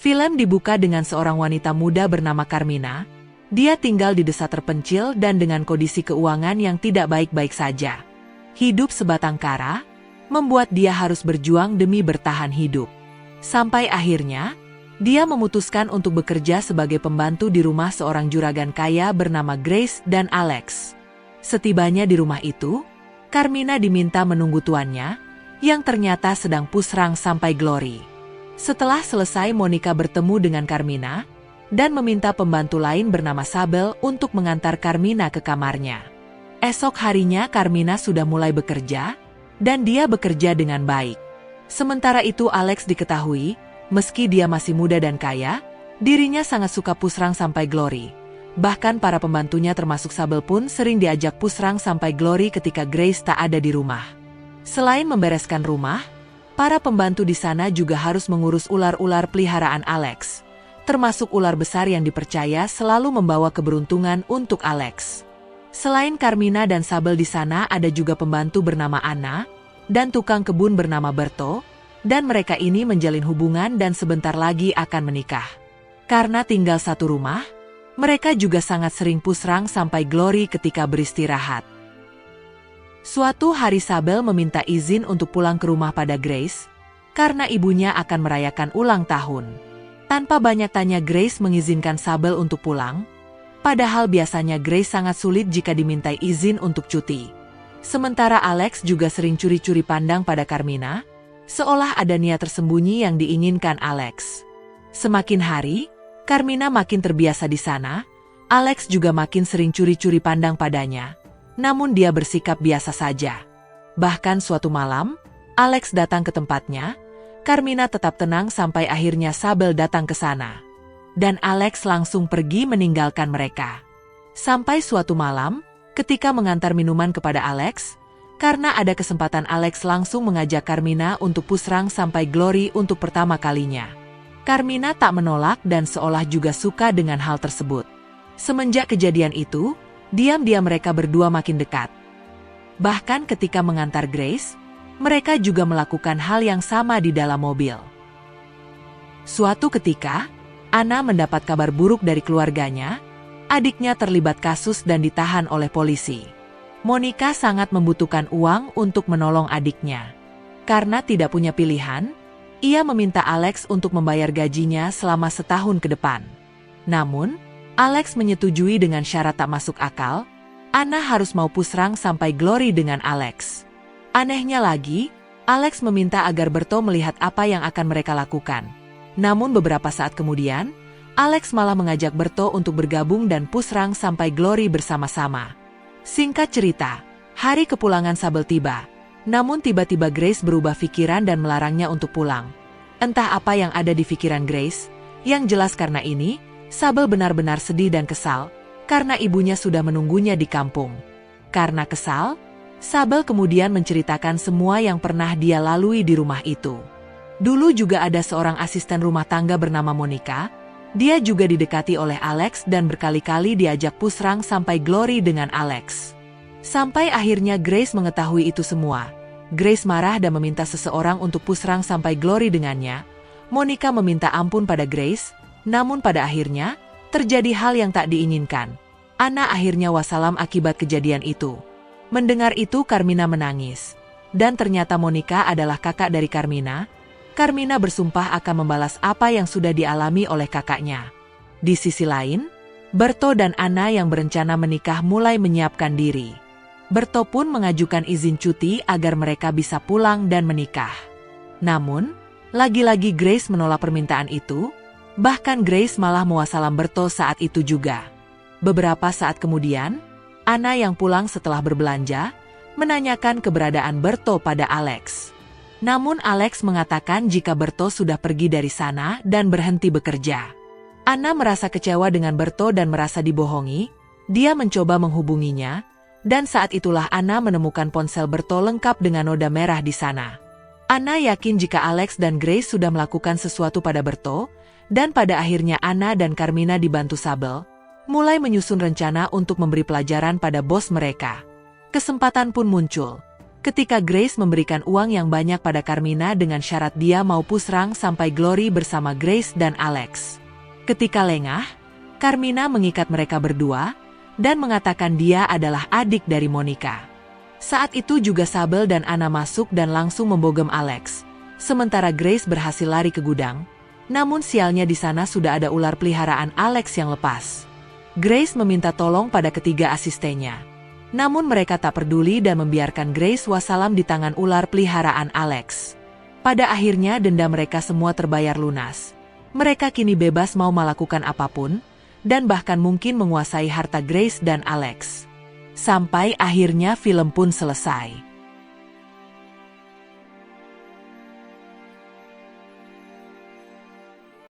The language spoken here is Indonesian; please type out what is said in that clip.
Film dibuka dengan seorang wanita muda bernama Carmina. Dia tinggal di desa terpencil dan dengan kondisi keuangan yang tidak baik-baik saja. Hidup sebatang kara membuat dia harus berjuang demi bertahan hidup. Sampai akhirnya, dia memutuskan untuk bekerja sebagai pembantu di rumah seorang juragan kaya bernama Grace dan Alex. Setibanya di rumah itu, Carmina diminta menunggu tuannya, yang ternyata sedang pusrang sampai Glory. Setelah selesai, Monica bertemu dengan Carmina dan meminta pembantu lain bernama Sabel untuk mengantar Carmina ke kamarnya. Esok harinya Carmina sudah mulai bekerja, dan dia bekerja dengan baik. Sementara itu Alex diketahui, meski dia masih muda dan kaya, dirinya sangat suka pusrang sampai Glory. Bahkan para pembantunya termasuk Sabel pun sering diajak pusrang sampai Glory ketika Grace tak ada di rumah. Selain membereskan rumah, para pembantu di sana juga harus mengurus ular-ular peliharaan Alex, termasuk ular besar yang dipercaya selalu membawa keberuntungan untuk Alex. Selain Carmina dan Sabel di sana ada juga pembantu bernama Anna dan tukang kebun bernama Berto, dan mereka ini menjalin hubungan dan sebentar lagi akan menikah. Karena tinggal satu rumah, mereka juga sangat sering pusrang sampai Glory ketika beristirahat. Suatu hari Sabel meminta izin untuk pulang ke rumah pada Grace, karena ibunya akan merayakan ulang tahun. Tanpa banyak tanya Grace mengizinkan Sabel untuk pulang, padahal biasanya Grace sangat sulit jika dimintai izin untuk cuti. Sementara Alex juga sering curi-curi pandang pada Carmina, seolah ada niat tersembunyi yang diinginkan Alex. Semakin hari, Carmina makin terbiasa di sana, Alex juga makin sering curi-curi pandang padanya. Namun dia bersikap biasa saja. Bahkan suatu malam, Alex datang ke tempatnya, Carmina tetap tenang sampai akhirnya Sabel datang ke sana. Dan Alex langsung pergi meninggalkan mereka. Sampai suatu malam, ketika mengantar minuman kepada Alex, karena ada kesempatan Alex langsung mengajak Carmina untuk pusrang sampai Glory untuk pertama kalinya. Carmina tak menolak dan seolah juga suka dengan hal tersebut. Semenjak kejadian itu, diam-diam mereka berdua makin dekat. Bahkan ketika mengantar Grace, mereka juga melakukan hal yang sama di dalam mobil. Suatu ketika, Anna mendapat kabar buruk dari keluarganya, adiknya terlibat kasus dan ditahan oleh polisi. Monica sangat membutuhkan uang untuk menolong adiknya. Karena tidak punya pilihan, ia meminta Alex untuk membayar gajinya selama setahun ke depan. Namun, Alex menyetujui dengan syarat tak masuk akal. Anna harus mau pusrang sampai Glory dengan Alex. Anehnya lagi, Alex meminta agar Berto melihat apa yang akan mereka lakukan. Namun beberapa saat kemudian, Alex malah mengajak Berto untuk bergabung dan pusrang sampai Glory bersama-sama. Singkat cerita, hari kepulangan Sabel tiba. Namun tiba-tiba Grace berubah pikiran dan melarangnya untuk pulang. Entah apa yang ada di pikiran Grace, yang jelas karena ini, Sabel benar-benar sedih dan kesal, karena ibunya sudah menunggunya di kampung. Karena kesal, Sabel kemudian menceritakan semua yang pernah dia lalui di rumah itu. Dulu juga ada seorang asisten rumah tangga bernama Monica, dia juga didekati oleh Alex dan berkali-kali diajak pusrang sampai Glory dengan Alex. Sampai akhirnya Grace mengetahui itu semua. Grace marah dan meminta seseorang untuk pusrang sampai Glory dengannya. Monica meminta ampun pada Grace, namun pada akhirnya, terjadi hal yang tak diinginkan. Anna akhirnya wassalam akibat kejadian itu. Mendengar itu Carmina menangis. Dan ternyata Monica adalah kakak dari Carmina. Carmina bersumpah akan membalas apa yang sudah dialami oleh kakaknya. Di sisi lain, Berto dan Anna yang berencana menikah mulai menyiapkan diri. Berto pun mengajukan izin cuti agar mereka bisa pulang dan menikah. Namun, lagi-lagi Grace menolak permintaan itu. Bahkan Grace malah mewassalam Berto saat itu juga. Beberapa saat kemudian, Anna yang pulang setelah berbelanja, menanyakan keberadaan Berto pada Alex. Namun Alex mengatakan jika Berto sudah pergi dari sana dan berhenti bekerja. Anna merasa kecewa dengan Berto dan merasa dibohongi. Dia mencoba menghubunginya, dan saat itulah Anna menemukan ponsel Berto lengkap dengan noda merah di sana. Anna yakin jika Alex dan Grace sudah melakukan sesuatu pada Berto, dan pada akhirnya Anna dan Carmina dibantu Sabel, mulai menyusun rencana untuk memberi pelajaran pada bos mereka. Kesempatan pun muncul. Ketika Grace memberikan uang yang banyak pada Carmina dengan syarat dia mau pusrang sampai Glory bersama Grace dan Alex. Ketika lengah, Carmina mengikat mereka berdua dan mengatakan dia adalah adik dari Monica. Saat itu juga Sable dan Anna masuk dan langsung membogem Alex. Sementara Grace berhasil lari ke gudang, namun sialnya di sana sudah ada ular peliharaan Alex yang lepas. Grace meminta tolong pada ketiga asistennya. Namun mereka tak peduli dan membiarkan Grace wassalam di tangan ular peliharaan Alex. Pada akhirnya denda mereka semua terbayar lunas. Mereka kini bebas mau melakukan apapun, dan bahkan mungkin menguasai harta Grace dan Alex. Sampai akhirnya film pun selesai.